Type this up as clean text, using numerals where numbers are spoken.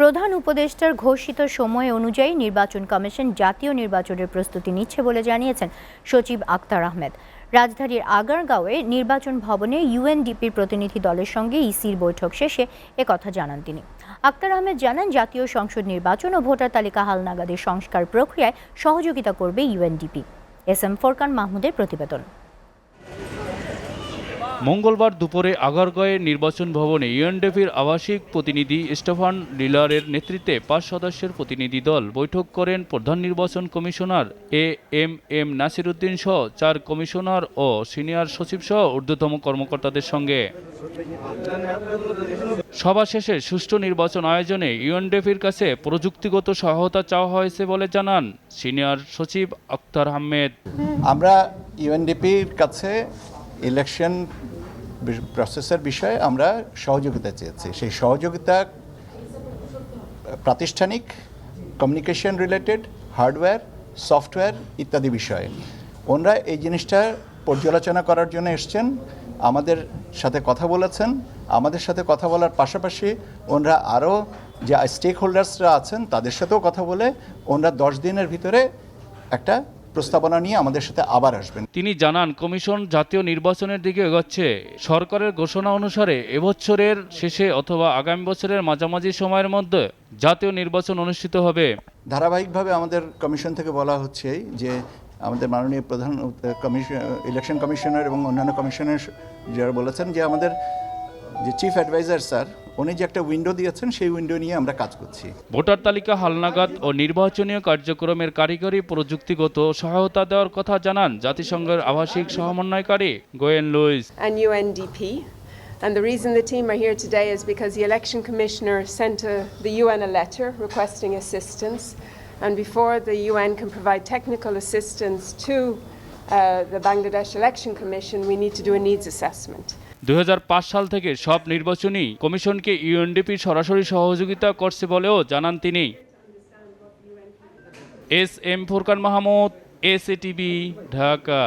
প্রধান উপদেষ্টার ঘোষিত সময় অনুযায়ী নির্বাচন কমিশন জাতীয় নির্বাচনের প্রস্তুতি নিচ্ছে বলে জানিয়েছেন সচিব আক্তার আহমেদ। রাজধানীর আগারগাঁওয়ে নির্বাচন ভবনে ইউএনডিপির প্রতিনিধি দলের সঙ্গে ইসির বৈঠক শেষে একথা জানান তিনি। আক্তার আহমেদ জানান, জাতীয় সংসদ নির্বাচন ও ভোটার তালিকা হালনাগাদের সংস্কার প্রক্রিয়ায় সহযোগিতা করবে ইউএনডিপি। এস.এম. ফোরকান মাহমুদের প্রতিবেদন। মঙ্গলবার দুপুরে আগারগাঁওয়ে নির্বাচন ভবনে ইউএনডিপির আবাসিক প্রতিনিধি স্টেফান ডিলারের নেতৃত্বে ৫ সদস্যের প্রতিনিধি দল বৈঠক করেন প্রধান নির্বাচন কমিশনার এম নাসির উদ্দিন সহ ৪ কমিশনার ও সিনিয়র সচিব সহ ঊর্ধ্বতম কর্মকর্তাদের সঙ্গে। সভা শেষে সুষ্ঠু নির্বাচন আয়োজনে ইউএনডিপির কাছে প্রযুক্তিগত সহায়তা চাওয়া হয়েছে বলে জানান সিনিয়র সচিব আক্তার আহমেদ। আমরা ইউএনডিপির কাছে ইলেকশন প্রসেসের বিষয়ে আমরা সহযোগিতা চেয়েছি। সেই সহযোগিতা প্রাতিষ্ঠানিক, কমিউনিকেশন রিলেটেড, হার্ডওয়্যার, সফটওয়্যার ইত্যাদি বিষয়ে। ওনারা এই জিনিসটা পর্যালোচনা করার জন্য এসছেন, আমাদের সাথে কথা বলেছেন। আমাদের সাথে কথা বলার পাশাপাশি ওনারা আরও যে স্টেক হোল্ডার্সরা আছেন তাদের সাথেও কথা বলে ওনারা 10 দিনের ভিতরে একটা প্রস্তাবনা নিয়ে আমাদের সাথে আবার আসবেন। তিনি জানান, কমিশন জাতীয় নির্বাচনের দিকে এগোচ্ছে। সরকারের ঘোষণা অনুসারে এবছরের শেষে অথবা আগামী বছরের মাঝামাঝি সময়ের মধ্যে জাতীয় নির্বাচন অনুষ্ঠিত হবে। ধারাবাহিকভাবে আমাদের কমিশন থেকে বলা হচ্ছে যে আমাদের মাননীয় প্রধান ইলেকশন কমিশনার এবং অন্যান্য কমিশনার যারা বলেছেন যে আমাদের যে চিফ অ্যাডভাইজার স্যার উনি যে একটা উইন্ডো দিয়েছেন সেই উইন্ডো নিয়ে আমরা কাজ করছি। ভোটার তালিকা হালনাগাদ ও নির্বাচনীয় কার্যক্রমের কারিগরি প্রযুক্তিগত সহায়তা দেওয়ার কথা জানান জাতিসংঘের আবাসিক সমন্বয়কারী Gwyn Lewis. And UNDP. And the reason the team are here today is because the election commissioner sent the UN a letter requesting assistance. And before the UN can provide technical assistance to the Bangladesh Election Commission, we need to do a needs assessment. 2005 সাল থেকে সব নির্বাচনী কমিশনকে UNDP সরাসরি সহযোগিতা করছে বলেও জানান তিনি। এস.এম. ফোরকান মাহমুদ, এসএটিভি, ঢাকা।